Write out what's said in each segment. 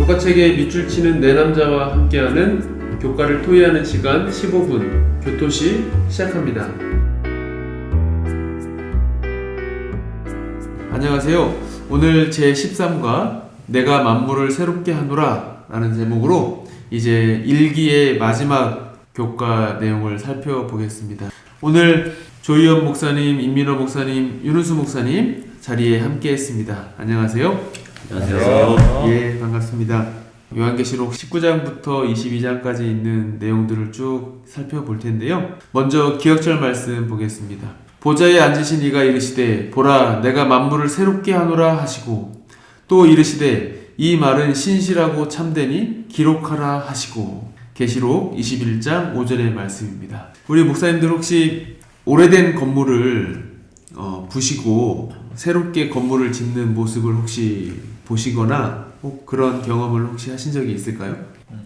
교과책에 밑줄 치는 내 남자와 함께하는 교과를 토의하는 시간 15분 교토시 시작합니다. 안녕하세요. 오늘 제13과 내가 만물을 새롭게 하노라 라는 제목으로 이제 1기의 마지막 교과 내용을 살펴보겠습니다. 오늘 조희연 목사님, 임민호 목사님, 윤은수 목사님 자리에 함께 했습니다. 안녕하세요. 안녕하세요. 예, 반갑습니다. 요한계시록 19장부터 22장까지 있는 내용들을 쭉 살펴볼 텐데요. 먼저 기억절 말씀 보겠습니다. 보좌에 앉으신 이가 이르시되 보라 내가 만물을 새롭게 하노라 하시고 또 이르시되 이 말은 신실하고 참되니 기록하라 하시고. 계시록 21장 5절의 말씀입니다. 우리 목사님들 혹시 오래된 건물을 부시고 새롭게 건물을 짓는 모습을 혹시 보시거나 그런 경험을 혹시 하신 적이 있을까요?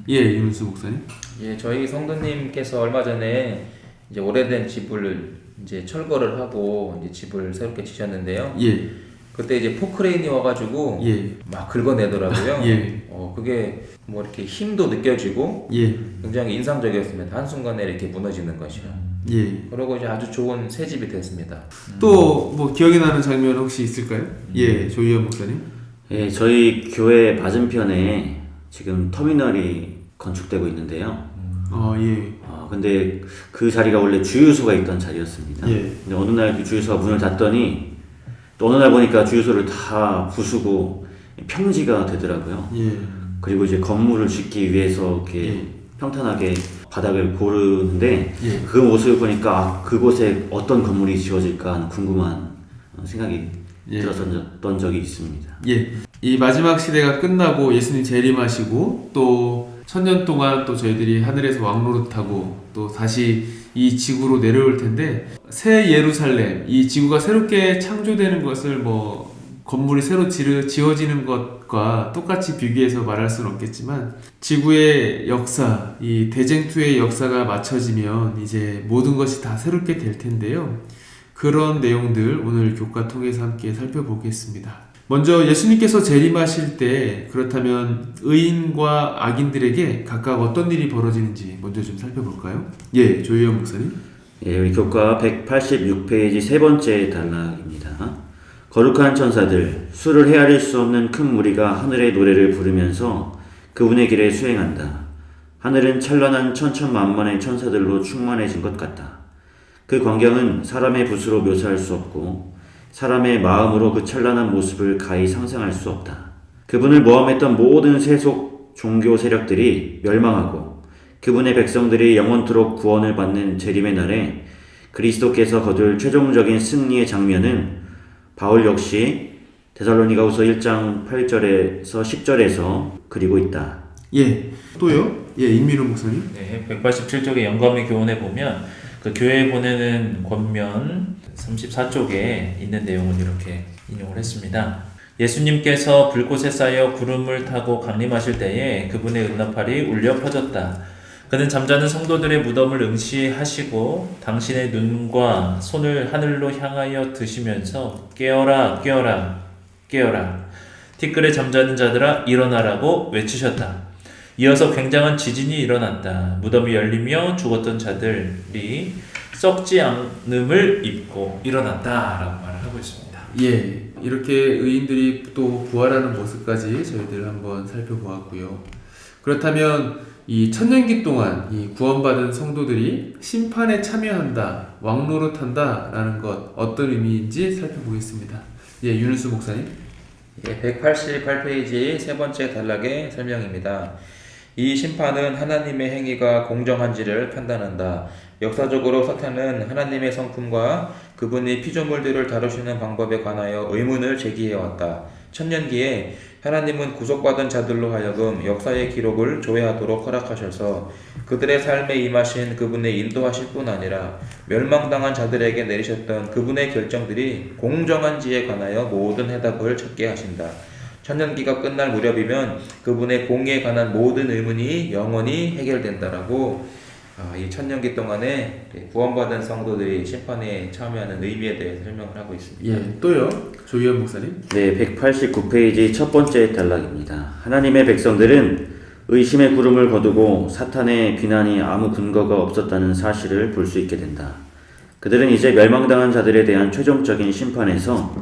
예, 윤수 목사님. 예, 저희 성도님께서 얼마 전에 이제 오래된 집을 이제 철거를 하고 이제 집을 새롭게 지셨는데요. 예. 그때 이제 포크레인이 와가지고 예. 막 긁어내더라고요. 예. 그게 뭐 이렇게 힘도 느껴지고 예. 굉장히 인상적이었습니다. 한 순간에 이렇게 무너지는 것이요. 예. 그러고 이제 아주 좋은 새 집이 됐습니다. 또 뭐 기억에 나는 장면 혹시 있을까요? 예, 조희연 목사님. 예, 저희 교회 맞은편에 지금 터미널이 건축되고 있는데요. 예. 근데 그 자리가 원래 주유소가 있던 자리였습니다. 예. 근데 어느 날 그 주유소가 문을 닫더니 또 어느 날 보니까 주유소를 다 부수고 평지가 되더라고요. 예. 그리고 이제 건물을 짓기 위해서 이렇게 예. 평탄하게 바닥을 고르는데 예. 그 모습을 보니까 그곳에 어떤 건물이 지어질까 하는 궁금한 생각이 예. 들었던 적이 있습니다. 예. 이 마지막 시대가 끝나고 예수님 재림하시고 또 1000년 동안 또 저희들이 하늘에서 왕노릇하고 또 다시 이 지구로 내려올 텐데 새 예루살렘, 이 지구가 새롭게 창조되는 것을 뭐 건물이 새로 지어지는 것과 똑같이 비교해서 말할 수는 없겠지만 지구의 역사, 이 대쟁투의 역사가 맞춰지면 이제 모든 것이 다 새롭게 될 텐데요. 그런 내용들 오늘 교과 통해서 함께 살펴보겠습니다. 먼저 예수님께서 재림하실 때 그렇다면 의인과 악인들에게 각각 어떤 일이 벌어지는지 먼저 좀 살펴볼까요? 예, 조희연 목사님. 예, 우리 교과 186페이지 세 번째 단락입니다. 거룩한 천사들, 수를 헤아릴 수 없는 큰 무리가 하늘의 노래를 부르면서 그분의 길에 수행한다. 하늘은 찬란한 천천만만의 천사들로 충만해진 것 같다. 그 광경은 사람의 붓으로 묘사할 수 없고 사람의 마음으로 그 찬란한 모습을 가히 상상할 수 없다. 그분을 모함했던 모든 세속 종교 세력들이 멸망하고 그분의 백성들이 영원토록 구원을 받는 재림의 날에 그리스도께서 거둘 최종적인 승리의 장면은 바울 역시 데살로니가후서 1장 8절에서 10절에서 그리고 있다. 예, 또요? 예, 임민호 목사님. 네, 187쪽의 영감의 교훈에 보면 그 교회에 보내는 권면 34쪽에 있는 내용을 이렇게 인용을 했습니다. 예수님께서 불꽃에 쌓여 구름을 타고 강림하실 때에 그분의 은나팔이 울려 퍼졌다. 그는 잠자는 성도들의 무덤을 응시하시고 당신의 눈과 손을 하늘로 향하여 드시면서 깨어라 깨어라 깨어라 티끌에 잠자는 자들아 일어나라고 외치셨다. 이어서 굉장한 지진이 일어났다. 무덤이 열리며 죽었던 자들이 썩지 않음을 입고 일어났다 라고 말을 하고 있습니다. 예, 이렇게 의인들이 또 부활하는 모습까지 저희들 한번 살펴보았고요. 그렇다면 이 천년기 동안 이 구원받은 성도들이 심판에 참여한다, 왕노릇한다 라는 것 어떤 의미인지 살펴보겠습니다. 예, 윤은수 목사님. 예, 188페이지 세 번째 단락의 설명입니다. 이 심판은 하나님의 행위가 공정한지를 판단한다. 역사적으로 사탄은 하나님의 성품과 그분이 피조물들을 다루시는 방법에 관하여 의문을 제기해왔다. 천년기에 하나님은 구속받은 자들로 하여금 역사의 기록을 조회하도록 허락하셔서 그들의 삶에 임하신 그분의 인도하실 뿐 아니라 멸망당한 자들에게 내리셨던 그분의 결정들이 공정한지에 관하여 모든 해답을 찾게 하신다. 천년기가 끝날 무렵이면 그분의 공의에 관한 모든 의문이 영원히 해결된다라고 이 천년기 동안에 구원받은 성도들이 심판에 참여하는 의미에 대해서 설명을 하고 있습니다. 예, 또요. 조희연 목사님. 네, 189페이지 첫 번째 단락입니다. 하나님의 백성들은 의심의 구름을 거두고 사탄의 비난이 아무 근거가 없었다는 사실을 볼 수 있게 된다. 그들은 이제 멸망당한 자들에 대한 최종적인 심판에서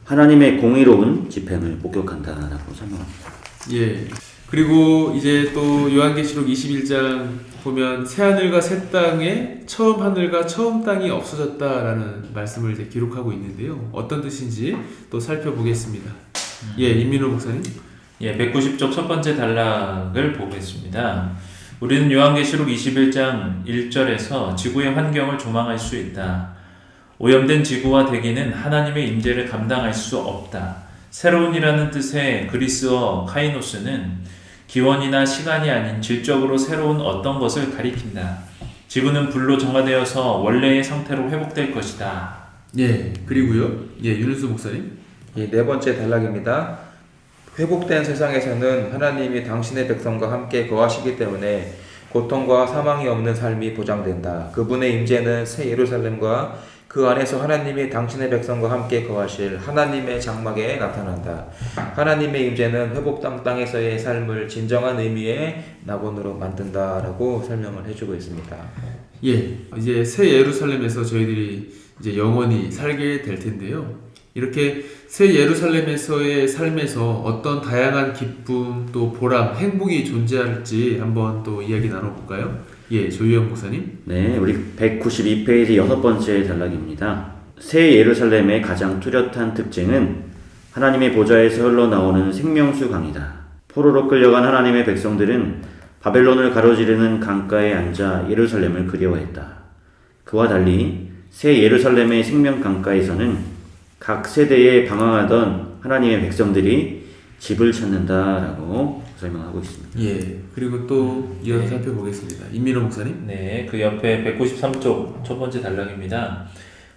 하나님의 공의로운 집행을 목격한다라고 설명합니다. 예. 그리고 이제 또 요한계시록 21장 보면 새 하늘과 새 땅에 처음 하늘과 처음 땅이 없어졌다라는 말씀을 이제 기록하고 있는데요. 어떤 뜻인지 또 살펴보겠습니다. 예, 임민호 목사님. 예, 190쪽 첫 번째 단락을 보겠습니다. 우리는 요한계시록 21장 1절에서 지구의 환경을 조망할 수 있다. 오염된 지구와 대기는 하나님의 임재를 감당할 수 없다. 새로운이라는 뜻의 그리스어 카이노스는 기원이나 시간이 아닌 질적으로 새로운 어떤 것을 가리킨다. 지구는 불로 정화되어서 원래의 상태로 회복될 것이다. 예, 그리고요. 예, 윤은수 목사님. 네 번째 단락입니다. 회복된 세상에서는 하나님이 당신의 백성과 함께 거하시기 때문에 고통과 사망이 없는 삶이 보장된다. 그분의 임재는 새 예루살렘과 그 안에서 하나님이 당신의 백성과 함께 거하실 하나님의 장막에 나타난다. 하나님의 임재는 회복당 땅에서의 삶을 진정한 의미의 낙원으로 만든다라고 설명을 해주고 있습니다. 예, 이제 새 예루살렘에서 저희들이 이제 영원히 살게 될 텐데요. 이렇게 새 예루살렘에서의 삶에서 어떤 다양한 기쁨, 또 보람, 행복이 존재할지 한번 또 이야기 나눠볼까요? 예, 조희영 목사님. 네, 우리 192페이지 여섯 번째 단락입니다. 새 예루살렘의 가장 뚜렷한 특징은 하나님의 보좌에서 흘러나오는 생명수 강이다. 포로로 끌려간 하나님의 백성들은 바벨론을 가로지르는 강가에 앉아 예루살렘을 그리워했다. 그와 달리 새 예루살렘의 생명 강가에서는 각 세대에 방황하던 하나님의 백성들이 집을 찾는다라고 설명하고 있습니다. 예, 그리고 또 이어서 살펴보겠습니다. 임민호 목사님. 네, 그 옆에 193쪽 첫 번째 단락입니다.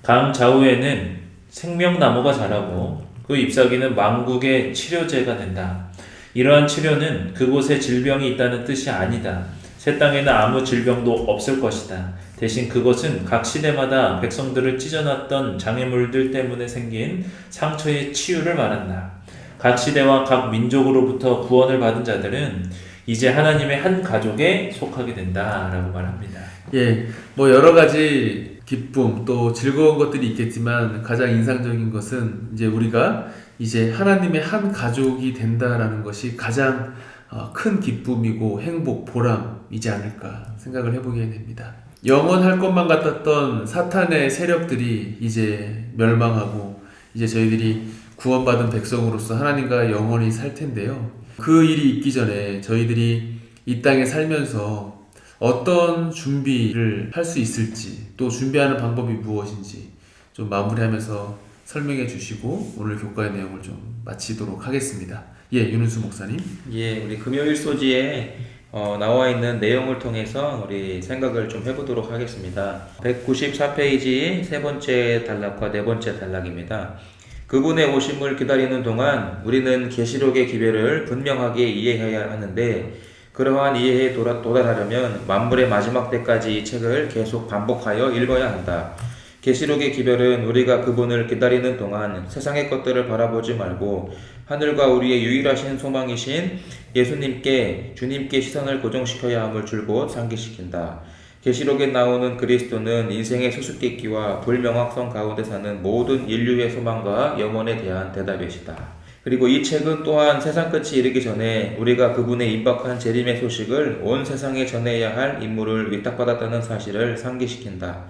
강 좌우에는 생명나무가 자라고 그 잎사귀는 만국의 치료제가 된다. 이러한 치료는 그곳에 질병이 있다는 뜻이 아니다. 새 땅에는 아무 질병도 없을 것이다. 대신 그것은 각 시대마다 백성들을 찢어놨던 장애물들 때문에 생긴 상처의 치유를 말한다. 각 시대와 각 민족으로부터 구원을 받은 자들은 이제 하나님의 한 가족에 속하게 된다라고 말합니다. 예, 뭐 여러 가지 기쁨 또 즐거운 것들이 있겠지만 가장 인상적인 것은 이제 우리가 이제 하나님의 한 가족이 된다라는 것이 가장 큰 기쁨이고 행복, 보람이지 않을까 생각을 해보게 됩니다. 영원할 것만 같았던 사탄의 세력들이 이제 멸망하고 이제 저희들이 구원받은 백성으로서 하나님과 영원히 살 텐데요. 그 일이 있기 전에 저희들이 이 땅에 살면서 어떤 준비를 할 수 있을지 또 준비하는 방법이 무엇인지 좀 마무리하면서 설명해 주시고 오늘 교과의 내용을 좀 마치도록 하겠습니다. 예, 윤은수 목사님. 예, 우리 금요일 소지에 나와 있는 내용을 통해서 우리 생각을 좀 해보도록 하겠습니다. 194페이지 세 번째 단락과 네 번째 단락입니다. 그분의 오심을 기다리는 동안 우리는 계시록의 기별을 분명하게 이해해야 하는데 그러한 이해에 도달하려면 만물의 마지막 때까지 이 책을 계속 반복하여 읽어야 한다. 계시록의 기별은 우리가 그분을 기다리는 동안 세상의 것들을 바라보지 말고 하늘과 우리의 유일하신 소망이신 주님께 시선을 고정시켜야 함을 줄곧 상기시킨다. 계시록에 나오는 그리스도는 인생의 수수께끼와 불명확성 가운데 사는 모든 인류의 소망과 영혼에 대한 대답이시다. 그리고 이 책은 또한 세상 끝이 이르기 전에 우리가 그분의 임박한 재림의 소식을 온 세상에 전해야 할 임무를 위탁받았다는 사실을 상기시킨다.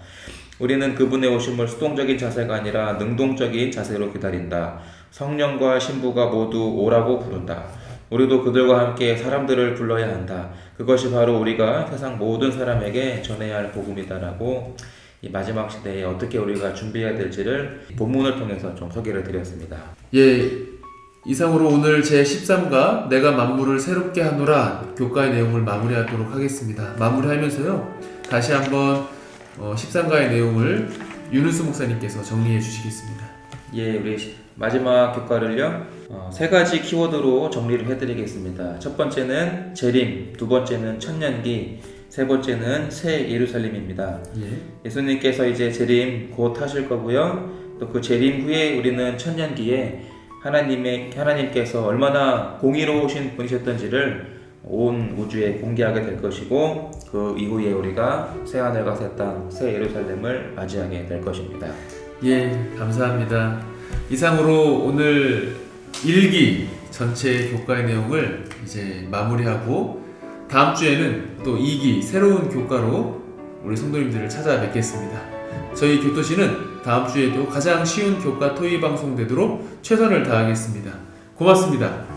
우리는 그분의 오심을 수동적인 자세가 아니라 능동적인 자세로 기다린다. 성령과 신부가 모두 오라고 부른다. 우리도 그들과 함께 사람들을 불러야 한다. 그것이 바로 우리가 세상 모든 사람에게 전해야 할 복음이다라고 이 마지막 시대에 어떻게 우리가 준비해야 될지를 본문을 통해서 좀 소개를 드렸습니다. 예, 이상으로 오늘 제13가 내가 만물을 새롭게 하노라 교과의 내용을 마무리하도록 하겠습니다. 마무리하면서요 다시 한번 13가의 내용을 윤은수 목사님께서 정리해 주시겠습니다. 예, 우리 마지막 교과를요 세 가지 키워드로 정리를 해드리겠습니다. 첫 번째는 재림, 두 번째는 천년기, 세 번째는 새 예루살렘입니다. 예. 예수님께서 이제 재림 곧 하실 거고요. 또 그 재림 후에 우리는 천년기에 하나님께서 얼마나 공의로우신 분이셨던지를 온 우주에 공개하게 될 것이고, 그 이후에 우리가 새 하늘과 새 땅, 새 예루살렘을 맞이하게 될 것입니다. 예, 감사합니다. 이상으로 오늘 1기 전체 교과의 내용을 이제 마무리하고 다음 주에는 또 2기 새로운 교과로 우리 성도님들을 찾아뵙겠습니다. 저희 교토시는 다음 주에도 가장 쉬운 교과 토의 방송 되도록 최선을 다하겠습니다. 고맙습니다.